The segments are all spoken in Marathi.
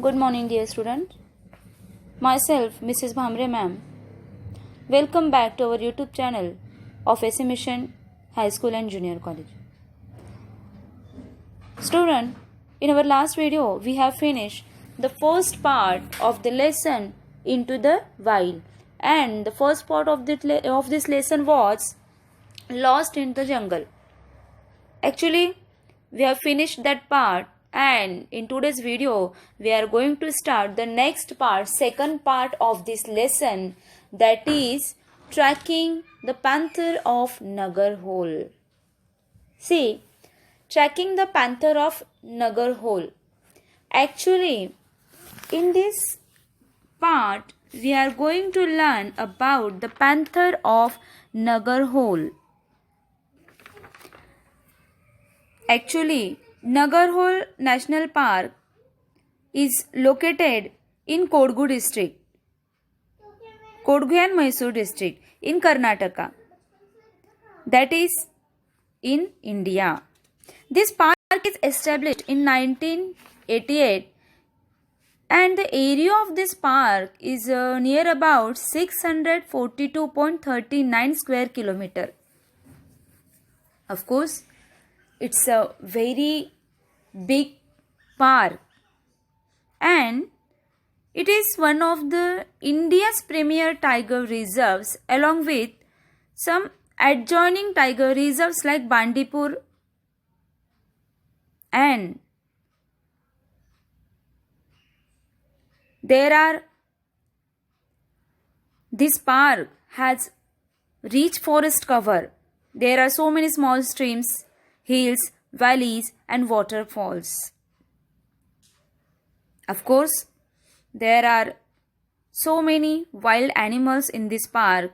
Good morning, dear students. Myself, Mrs. Bhamre ma'am. Welcome back to our YouTube channel of SC Mission High School and Junior College. Student, in our last video, we have finished the first part of the lesson Into the Wild, and the first part of this lesson was Lost in the Jungle. Actually, we have finished that part, and in today's video we are going to start the next part, second part of this lesson, that is tracking the panther of Nagarhole. See, tracking the panther of Nagarhole. Actually, in this part we are going to learn about the panther of Nagarhole. Actually, Nagarhole National Park is located in Kodagu district, Kodagu and Mysore district in Karnataka, that is in India. This park is established in 1988, and the area of this park is near about 642.39 square kilometer. Of course, it's a very big park, and it is one of the India's premier tiger reserves, along with some adjoining tiger reserves like Bandipur, and this park has rich forest cover. There are so many small streams, hills, valleys and waterfalls. Of course, there are so many wild animals in this park.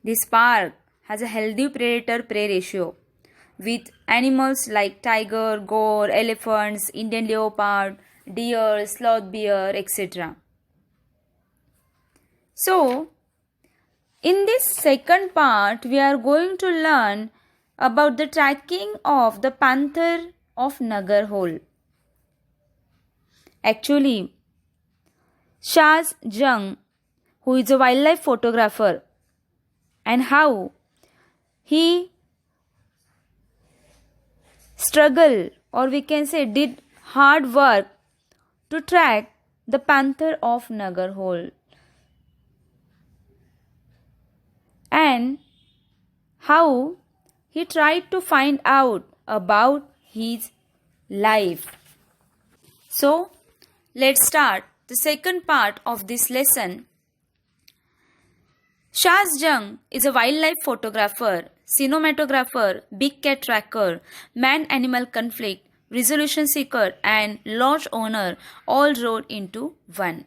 This park has a healthy predator-prey ratio with animals like tiger, gaur, elephants, Indian leopard, deer, sloth bear, etc. So, in this second part, we are going to learn about the tracking of the panther of Nagarhole. Actually, Shaz Jung, who is a wildlife photographer, and how he struggled, or we can say did hard work to track the panther of Nagarhole, and how he tried to find out about his life. So, let's start the second part of this lesson. Shaz Jung is a wildlife photographer, cinematographer, big cat tracker, man-animal conflict, resolution seeker and lodge owner, all rolled into one.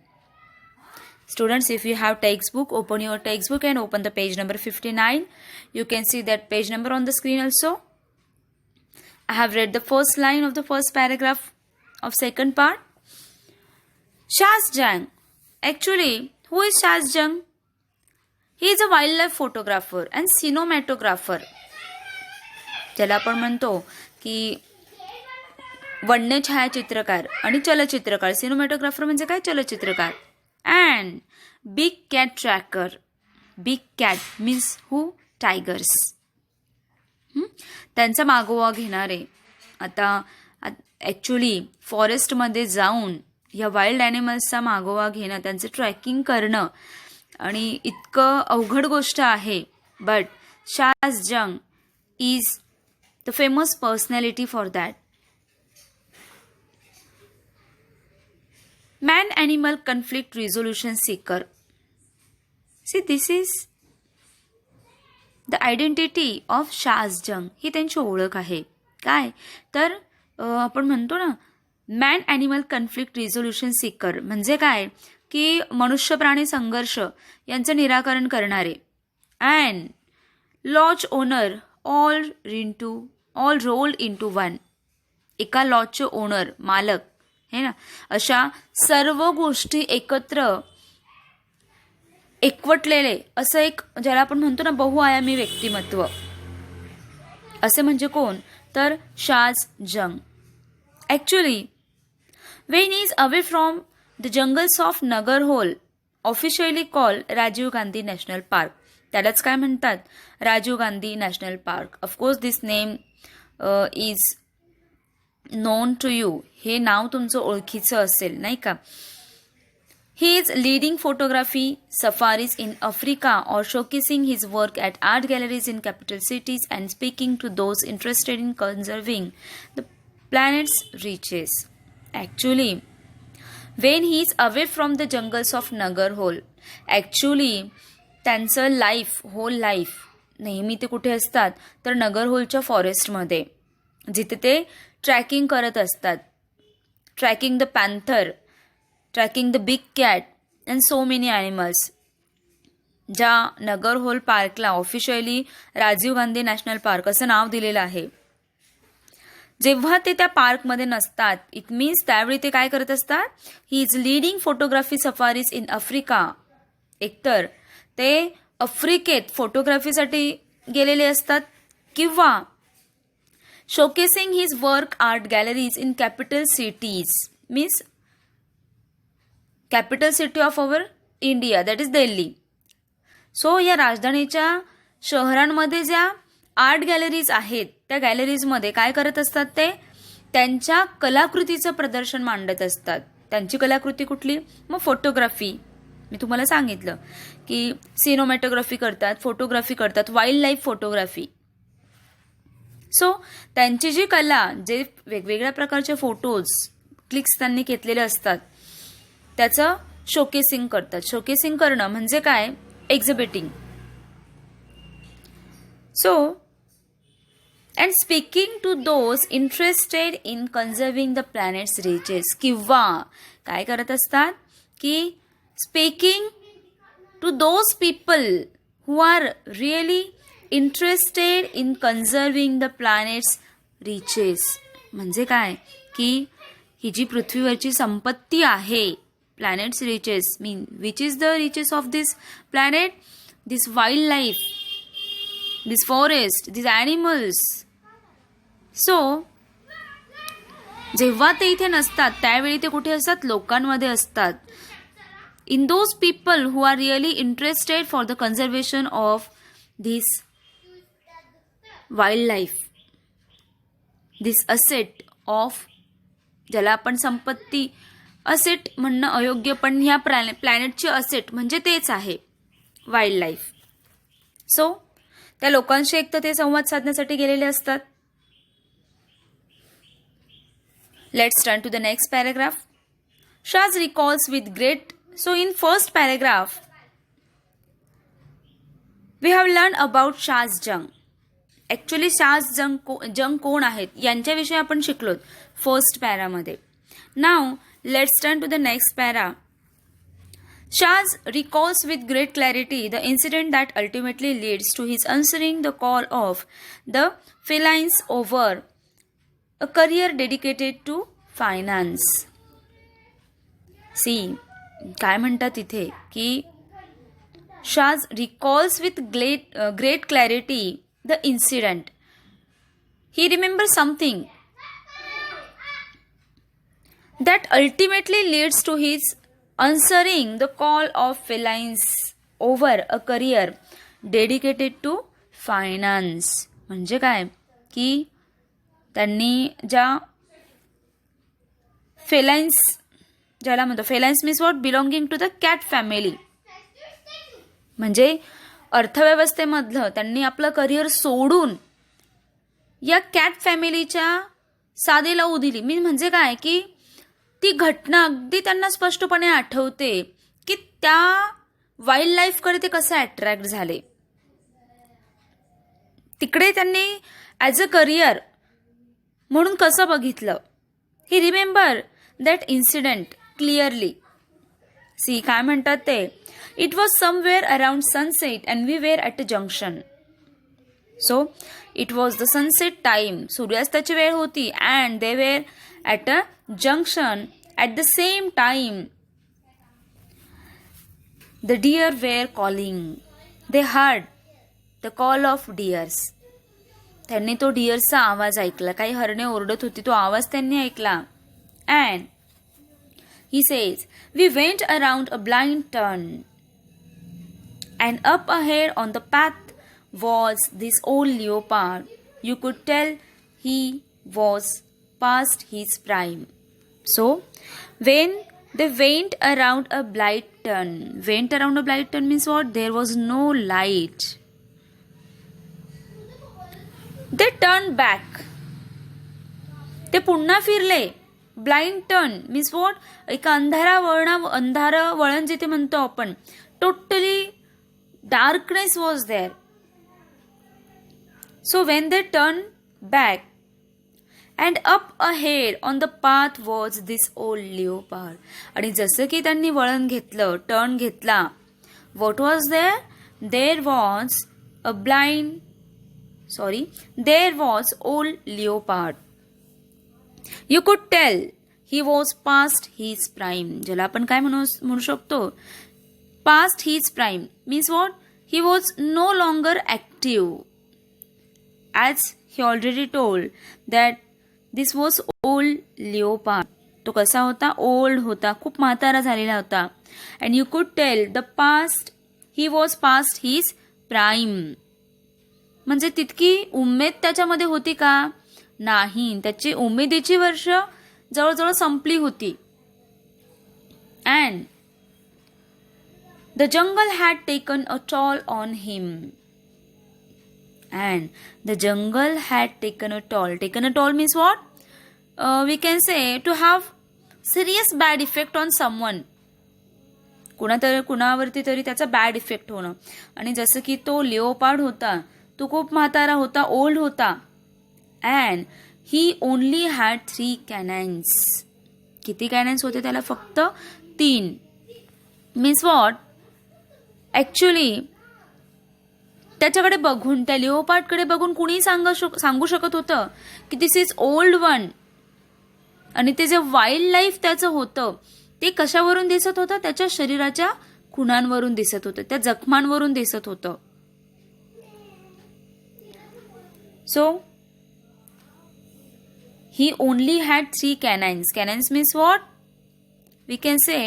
Students, if you have textbook, open your textbook and open the page number 59. You can see that page number on the screen also. I have read the first line of the first paragraph of second part. Shaz Jung. Actually, who is Shaz Jung? He is a wildlife photographer and cinematographer. ज्याला आपण म्हणतो की वन्य छायाचित्रकार आणि चलचित्रकार. सिनेमॅटोग्राफर म्हणजे काय? चलचित्रकार. And big cat tracker. Big cat means who? Tigers. त्यांचा मागोवा घेणारे. आता ॲक्च्युली फॉरेस्टमध्ये जाऊन या वाईल्ड ॲनिमल्सचा मागोवा घेणं, त्यांचं ट्रॅकिंग करणं आणि इतकं अवघड गोष्ट आहे. But Shaz Jung is the famous personality for that. Man-animal conflict resolution seeker. See, this is the identity of Shaz Jung. ही त्यांची ओळख आहे. काय तर आपण म्हणतो ना, man animal conflict resolution seeker म्हणजे काय की मनुष्य प्राणी संघर्ष यांचं निराकरण करणारे. And lodge owner, all rolled into one. एका लॉजचे ओनर, मालक है ना, अशा सर्व गोष्टी एकत्र एकवटलेले असं एक, ज्याला आपण म्हणतो ना बहुआयामी व्यक्तिमत्व, असे म्हणजे कोण तर Shaaz Jung. Actually When he is away from the jungles of Nagarhole, officially call Rajiv Gandhi national park. त्यालाच काय म्हणतात? Rajiv Gandhi national park. Of course this name is known to you. हे नाव तुमचं ओळखीचं असेल नाही का? He is leading photography safaris in Africa or showcasing his work at art galleries in capital cities and speaking to those interested in conserving the planet's riches. Actually, when he is away from the jungles of Nagarhole, actually त्यांचं होल लाईफ नेहमी ते कुठे असतात तर नगरहोलच्या फॉरेस्टमध्ये, जिथे ते ट्रॅकिंग करत असतात. Tracking the panther, tracking the big cat and so many animals. ज्या नगरहोल पार्कला officially Rajiv Gandhi national park असं नाव दिलेलं आहे, जेव्हा ते त्या पार्कमध्ये नसतात, इट मीन्स त्यावेळी ते काय करत असतात? ही is leading photography safaris in Africa. एकतर ते आफ्रिकेत फोटोग्राफीसाठी गेलेले असतात किंवा showcasing his work art galleries in capital cities, means capital city of our India, that is Delhi. So या राजधानीच्या शहरांमध्ये ज्या आर्ट गॅलरीज आहेत त्या गॅलरीजमध्ये काय करत असतात? ते त्यांच्या कलाकृतीचं प्रदर्शन मांडत असतात. त्यांची कलाकृती कुठली? मग फोटोग्राफी. मी तुम्हाला सांगितलं की सिनोमॅटोग्राफी करतात, फोटोग्राफी करतात, वाईल्ड लाईफ फोटोग्राफी. सो त्यांची जी कला, जे वेगवेगळ्या प्रकारचे फोटोज क्लिक्स त्यांनी घेतलेले असतात त्याचं शोकेसिंग करतात. शोकेसिंग करणं म्हणजे काय? Exhibiting. So and speaking to those interested in conserving the planet's riches. किंवा काय करत असतात की speaking to those people who are really interested in conserving the planet's riches. म्हणजे काय की ही जी पृथ्वीवरची संपत्ती आहे, planet's riches mean which is the riches of this planet? This wild life, this forest, this animals. So जेव्हा ते इथे नसतात त्यावेळी ते कुठे असतात? लोकांमध्ये असतात. In those people who are really interested for the conservation of this wild life, this asset of, ज्याला आपण संपत्ती असेट म्हणणं अयोग्य, पण ह्या प्लॅनेटची असेट म्हणजे तेच आहे वाईल्ड लाईफ. सो त्या लोकांशी एक तर ते संवाद साधण्यासाठी गेलेले असतात. Let's turn to the next paragraph. Shaz recalls with great. So in first paragraph we have learn about Shaz Jung. Actually Shaz Jung कोण आहेत यांच्याविषयी आपण शिकलो फर्स्ट पॅरामध्ये. Now let's turn to the next para. Shaz recalls with great clarity the incident that ultimately leads to his answering the call of the felines over a career dedicated to finance. See, काय म्हणतात इथे की Shaz recalls with great clarity the incident. He remembers something that ultimately leads to his answering the call of felines over a career dedicated to finance. म्हणजे काय की त्यांनी ज्या फेलाइन्स, ज्याला म्हणतो felines means what? Belonging to the cat family. म्हणजे अर्थव्यवस्थेमधलं त्यांनी आपलं करिअर सोडून या कॅट फॅमिलीच्या साधे लावू दिली. मी म्हणजे काय की ती घटना अगदी त्यांना स्पष्टपणे आठवते की त्या वाईल्ड लाईफकडे ते कसे अट्रॅक्ट झाले. तिकडे त्यांनी ॲज अ करिअर म्हणून कसं बघितलं. He remember that incident clearly. See काय म्हणतात ते? It was somewhere around sunset and we were at a junction. So it was the sunset time, सूर्यास्ताची वेळ होती, and they were at a junction at the same time the deer were calling. They heard the call of deers. त्यांनी तो डिअर्सचा आवाज ऐकला. काही हरणे ओरडत होती, तो आवाज त्यांनी ऐकला. And He says, we went around a blind turn, and up ahead on the path was this old leopard. You could tell he was past his prime. So, when they went around a blind turn means what? There was no light. They turned back. ते पुन्हा फिरले. Blind turn means what? एक अंधार वळण जिथे म्हणतो आपण, totally darkness was there. So when they turn back and up ahead on the path was this old leopard. आणि जसं की त्यांनी वळण घेतलं, टर्न घेतला, what was there? There was old leopard. You could tell he was past his prime. ज्याला आपण काय म्हणू शकतो? Past his prime means what? He was no longer active. As he already told that this was old leopard. तो कसा होता? Old होता, खूप म्हातारा झालेला होता. And you could tell he was past his prime. म्हणजे तितकी उमेद त्याच्यामध्ये होती का? नाही. त्याची उमेदीची वर्ष जवळजवळ संपली होती. And the jungle had taken a toll on him. And the jungle had taken a toll. Taken a toll means what? We can say to have serious bad effect on someone. कुणावरती तरी त्याचा बॅड इफेक्ट होणं. आणि जसं की तो लिओपार्ड होता, तो खूप म्हातारा होता, ओल्ड होता. And he only had 3 cannons. किती कॅनन्स होते त्याला? फक्त 3. Means what? ॲक्च्युली त्याच्याकडे बघून, त्या लिओपार्डकडे बघून कुणी सांगू शकत होतं की दिस इज ओल्ड वन. आणि ते जे वाईल्ड लाईफ त्याचं होतं ते कशावरून दिसत होतं? त्याच्या शरीराच्या खुणांवरून दिसत होतं, त्या जखमांवरून दिसत होतं. So he only had 3 cannons. Cannons means what? We can say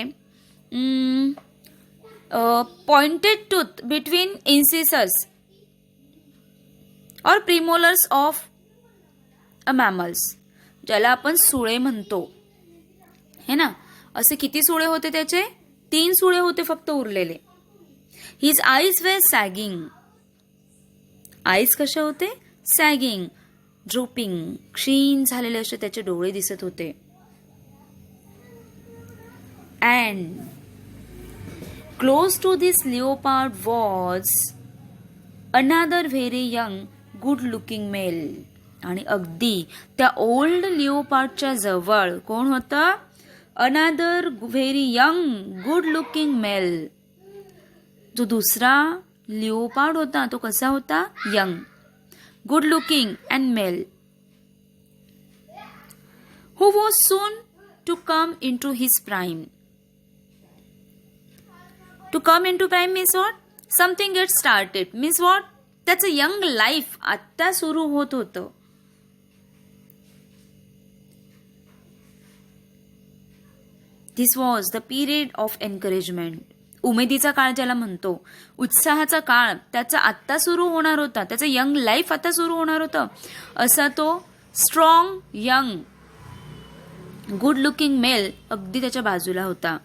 pointed tooth between incisors or premolars of a mammals. ज्याला आपण सुळे म्हणतो, है ना? असे किती सुळे होते त्याचे? 3 सुळे होते फक्त उरलेले. His eyes were sagging. Eyes कशा होते? सॅगिंग, ड्रोपिंग, क्षीण झालेले असे त्याचे डोळे दिसत होते. And close to this leopard was another very young good looking male. आणि अगदी त्या ओल्ड लिओपार्डच्या जवळ कोण होतं? Another very young good looking male. जो दुसरा लिओपार्ड होता तो कसा होता? Young, good looking and male, who was soon to come into his prime. To come into prime means what? Something gets started means what? त्याचं यंग लाईफ आत्ता सुरू होत होतं. This was the period of encouragement. उमेदीचा काळ ज्याला म्हणतो, उत्साहाचा काळ त्याचा आत्ता सुरू होणार होता, त्याचं यंग लाईफ आता सुरू होणार होतं. असा तो strong young good looking male अगदी त्याच्या बाजूला होता.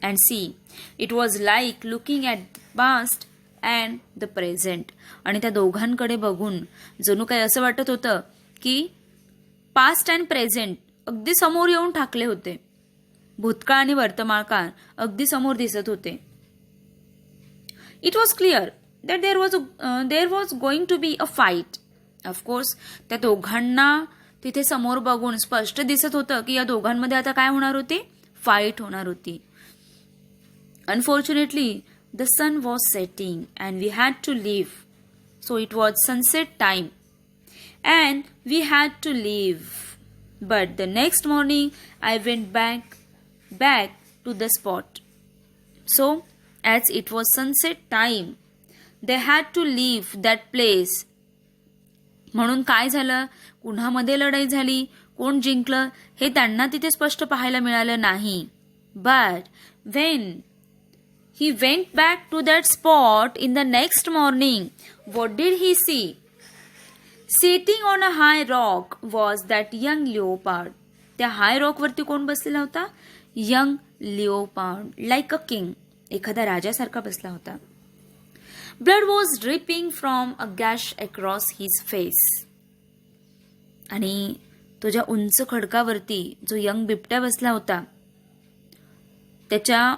And see it was like looking at past and the present. आणि त्या दोघांकडे बघून जणू काही असं वाटत होतं की पास्ट अँड प्रेझेंट अगदी समोर येऊन ठाकले होते. भूतकाळ आणि वर्तमान काळ अगदी समोर दिसत होते. It was clear that there was going to be a fight. Of course त्या दोघांना तिथे समोर बघून स्पष्ट दिसत होतं की या दोघांमध्ये आता काय होणार होती? फाईट होणार होती. Unfortunately the sun was setting and we had to leave. So it was sunset time and we had to leave. But the next morning I went back to the spot. So, as it was sunset time, they had to leave that place. म्हणून काय झालं? कुणामध्ये लढाई झाली? कोण जिंकलं हे त्यांना तिथे स्पष्ट पाहायला मिळालं नाही. But Wien he went back to that spot in the next morning, what did he see? Sitting on a high rock was that young leopard. त्या हाय रॉक वरती कोण बसलेला होता? यंग लिओपार्ड, लाईक अ किंग, एखादा राजासारखा बसला होता. Blood was dripping from a gash across his face. आणि तो ज्या उंच खडकावरती जो यंग बिबट्या बसला होता त्याच्या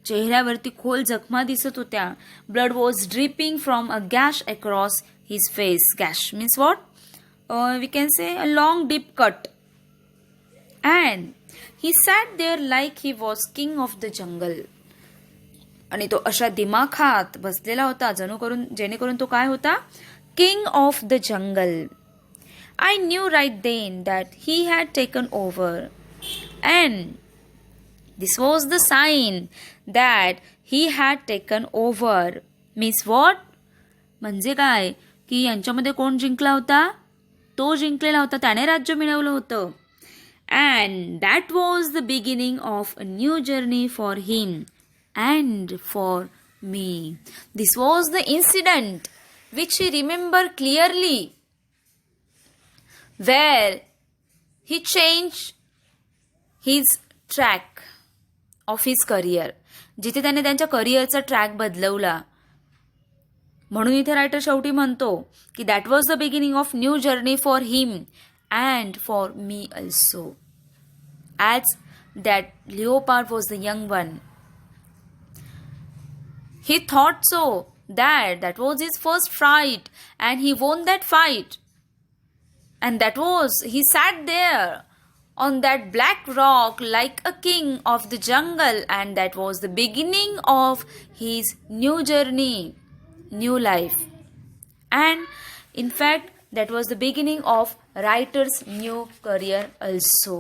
चेहऱ्यावरती खोल जखमा दिसत होत्या. Blood was dripping from a gash across his face. Gash means what? We can say a long deep cut. And he sat there like he was king of the jungle. आणि तो अशा दिमाखात बसलेला होता जेणेकरून तो काय होता? King of the jungle. I knew right then that he had taken over. And this was the sign that he had taken over. Means what? म्हणजे काय की यांच्यामध्ये कोण जिंकला होता? तो जिंकलेला होता, त्याने राज्य मिळवलं होतं. And that was the beginning of a new journey for him and for me. This was the incident which he remembered clearly, where he changed his track of his career, जिथे त्याने त्यांच्या करिअरचा ट्रॅक बदलवला. म्हणून इथे रायटर शेवटी म्हणतो की that was the beginning of new journey for him and for me also. As that leopard was the young one, he thought so that was his first fight and he won that fight. And that was, he sat there on that black rock like a king of the jungle, and that was the beginning of his new journey, new life. And in fact, that was the beginning of writer's new career also.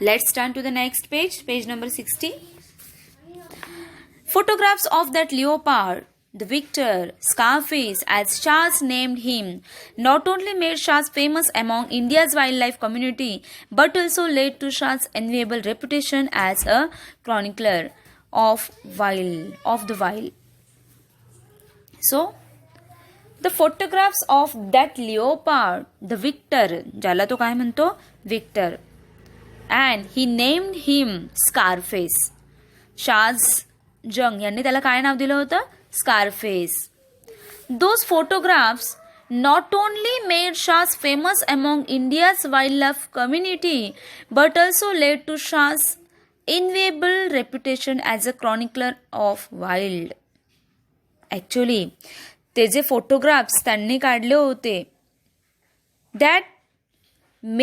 Let's turn to the next page, page number 60. Photographs of that leopard, the victor, Scarface, as Shahs named him, not only made Shahs famous among India's wildlife community, but also led to Shahs' enviable reputation as a chronicler of the wild. So, the photographs of that leopard, the victor, ज्याला तो काय म्हणतो? Victor, and he named him Scarface. Shahs जंग यांनी त्याला काय नाव दिलं होतं? Scarface. Those photographs not only made Shahs famous among India's wildlife community, but also led to Shahs' enviable reputation as a chronicler of wild. Actually, ते जे photographs त्यांनी काढले होते, that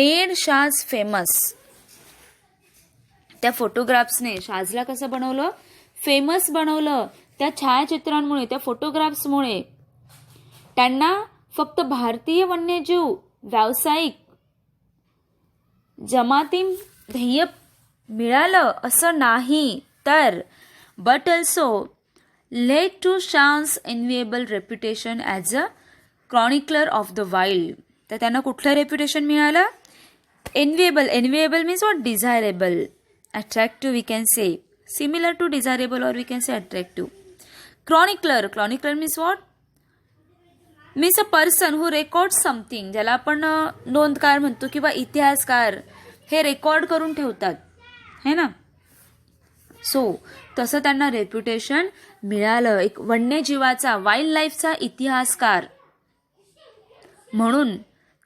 made Shahs famous. त्या फोटोग्राफ्सने शाहजला कसं बनवलं? फेमस बनवलं. त्या छायाचित्रांमुळे, त्या फोटोग्राफ्समुळे त्यांना फक्त भारतीय वन्यजीव व्यावसायिक जमाती ध्येय मिळालं असं नाही, तर but also led to Shah's enviable reputation as a chronicler of the wild. तर त्यांना कुठलं रेप्युटेशन मिळालं? Enviable. Enviable means what? Desirable, attractive, we can say similar to desirable, or we can say attractive. Chronicler means what? Means a person who records something, ज्याला आपण नोंदकार म्हणतो किंवा इतिहासकार, हे रेकॉर्ड करून ठेवतात, है ना. सो तसं त्यांना रेप्युटेशन मिळालं, एक वन्यजीवाचा, वाईल्ड लाईफचा इतिहासकार म्हणून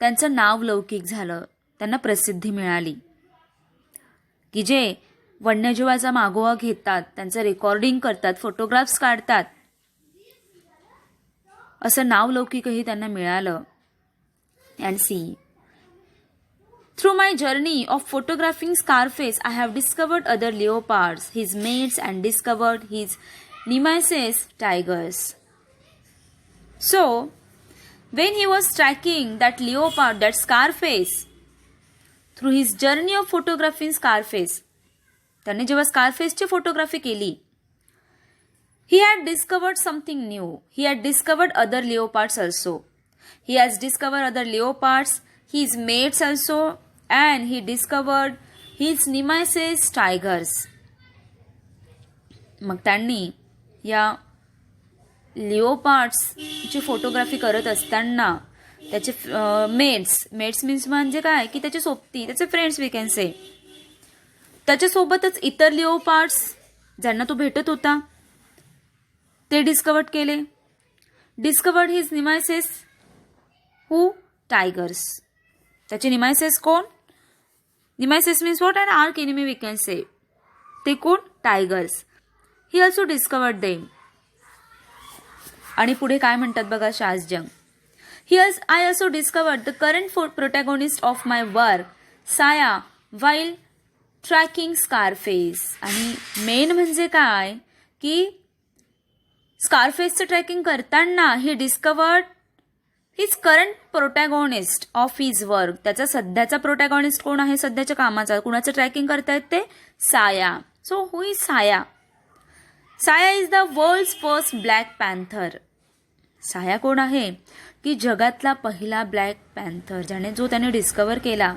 त्यांचं नाव लौकिक झालं, त्यांना प्रसिद्धी मिळाली. की जे वन्यजीवाचा मागोवा घेतात, त्यांचं रेकॉर्डिंग करतात, फोटोग्राफ्स काढतात, असं नावलौकिकही त्यांना मिळालं. And see, through my journey of photographing Scarface I have discovered other leopards, his mates, and discovered his nemeses tigers. So when he was tracking that leopard, that Scarface, through his journey of photographing Scarface, त्याने जेव्हा स्कारफेसची फोटोग्राफी केली, he had discovered something new. He had discovered other leopards also. He has discovered other leopards, his mates also, and he discovered his nemesis tigers. मग त्यांनी या लिओपार्ड्सची फोटोग्राफी करत असताना त्याचे मेट्स मीन्स म्हणजे काय की त्याचे सोबती, त्याचे फ्रेंड्स वी कॅन से, त्याच्यासोबतच इतर लिओपार्ड्स ज्यांना तो भेटत होता ते डिस्कवर्ड हिज निमायसेस हू टायगर्स. त्याचे निमायसेस कोण? निमायसेस means what? And arc enemy we can से. ते कोण? Tigers. He also discovered them. आणि पुढे काय म्हणतात बघा शासजंग. Here I also discovered the current protagonist of my work, Saya, while tracking Scarface. आणि मेन म्हणजे काय की स्कारफेसचं ट्रॅकिंग करताना he discovered his current protagonist of his work. त्याचा सध्याचा प्रोटॅगॉनिस्ट कोण आहे? सध्याच्या कामाचा. कुणाचं ट्रॅकिंग करतायत ते? साया. So who is Saya? Saya is the world's first black panther. Saya कोण आहे? की जगातला पहिला ब्लॅक पॅन्थर जो त्याने डिस्कवर केला.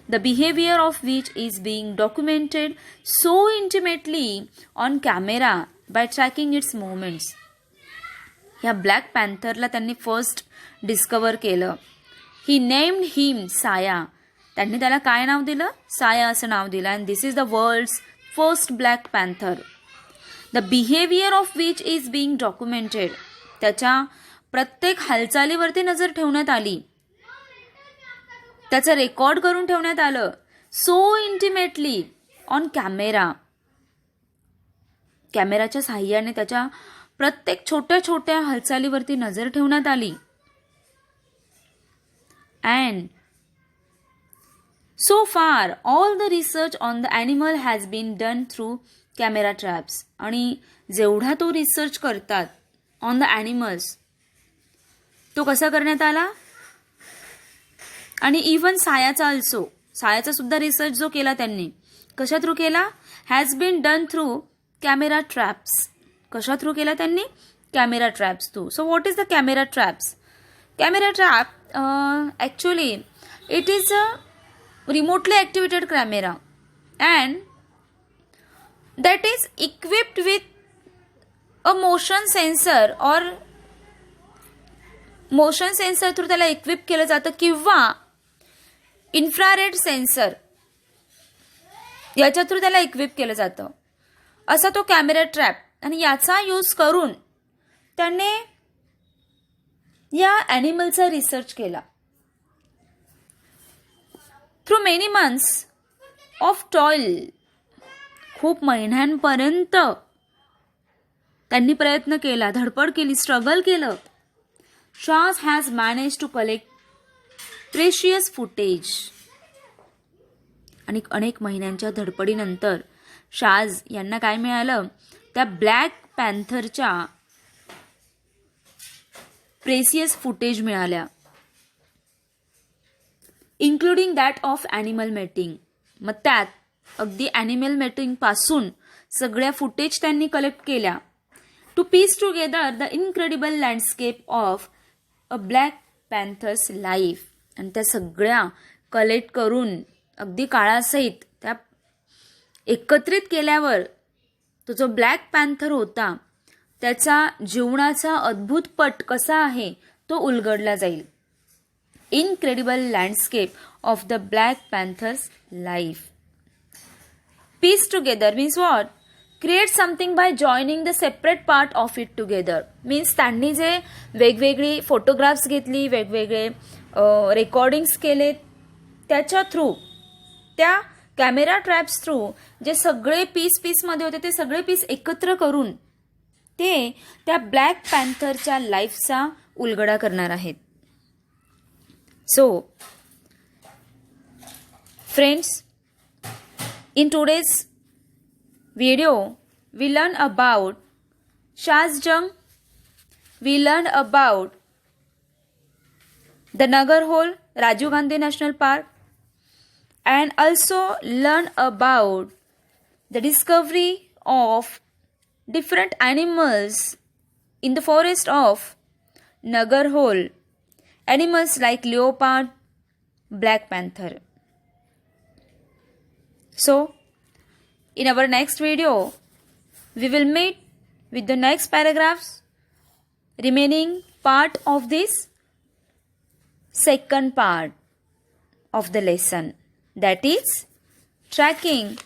The behaviour of which is being documented so intimately on camera by tracking its movements. ह्या ब्लॅक पॅन्थरला त्यांनी फर्स्ट डिस्कवर केलं. ही नेम्ड हिम साया. त्यांनी त्याला काय नाव दिलं? साया असं नाव दिलं. And this is the world's first black panther. The behaviour of which is being documented. त्याच्या प्रत्येक हालचालीवरती नजर ठेवण्यात आली, त्याचं रेकॉर्ड करून ठेवण्यात आलं. So intimately on camera. कॅमेराच्या साह्याने त्याच्या प्रत्येक छोट्या छोट्या हालचालीवरती नजर ठेवण्यात आली. And so far all the research on the animal has been done through camera traps. आणि जेवढा तो रिसर्च करतात ऑन द ॲनिमल्स तो कसा करण्यात आला? आणि इव्हन सायाचा सुद्धा रिसर्च जो केला त्यांनी कशा थ्रू केला? Has been done through camera traps. कशा थ्रू केला त्यांनी? Camera traps through. So what is the camera traps? Camera trap actually it is a remotely activated camera and that is equipped with a motion sensor through त्याला इक्विप केलं जातं, किंवा इन्फ्रारेड सेन्सर याच्या थ्रू त्याला इक्विप केलं जातं. असा तो कॅमेरा ट्रॅप. आणि याचा यूज करून त्याने या ॲनिमलचा रिसर्च केला. Through many months of toil. खूप महिन्यांपर्यंत त्यांनी प्रयत्न केला, धडपड केली, स्ट्रगल केलं. Shaz has managed to collect precious footage. आणि अनेक महिन्यांच्या धडपडीनंतर शाज यांना काय मिळालं? त्या ब्लॅक पॅन्थरच्या प्रेसियस फुटेज मिळाल्या, including that of animal mating. मग त्यात अगदी ॲनिमल मेटिंग पासून सगळ्या फुटेज त्यांनी कलेक्ट केल्या. To piece together the incredible landscape of a black panther's life. आणि त्या सगळ्या कलेक्ट करून अगदी काळासहित त्या एकत्रित केल्यावर तो जो ब्लॅक पॅन्थर होता त्याचा जीवनाचा अद्भुत पट कसा आहे तो उलगडला जाईल. Incredible landscape of the black panther's life. Piece together means what? Create something by joining the separate part of it together. Means त्यांनी जे वेगवेगळी फोटोग्राफ्स घेतली, वेगवेगळे रेकॉर्डिंग्स केले, त्याच्या थ्रू, त्या कॅमेरा ट्रॅप्स थ्रू जे सगळे पीसमध्ये होते ते सगळे पीस एकत्र करून ते त्या ब्लॅक पॅन्थरच्या लाईफचा उलगडा करणार आहेत. So friends, in today's video we learn about Shazjung, we learn about the Nagar Hole, Rajiv Gandhi National Park, and also learn about the discovery of different animals in the forest of Nagar Hole, animals like leopard, black panther. So, in our next video, we will meet with the next paragraphs remaining part of this second part of the lesson, that is tracking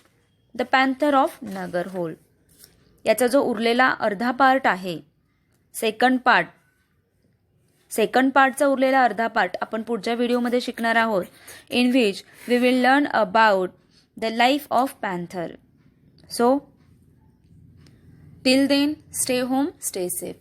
the panther of Nagarhole. याचा जो उरलेला अर्धा पार्ट आहे, सेकंड पार्टचा उरलेला अर्धा पार्ट आपण पुढच्या व्हिडिओमध्ये शिकणार आहोत, in which we will learn about the life of panther. So till then, stay home, stay safe.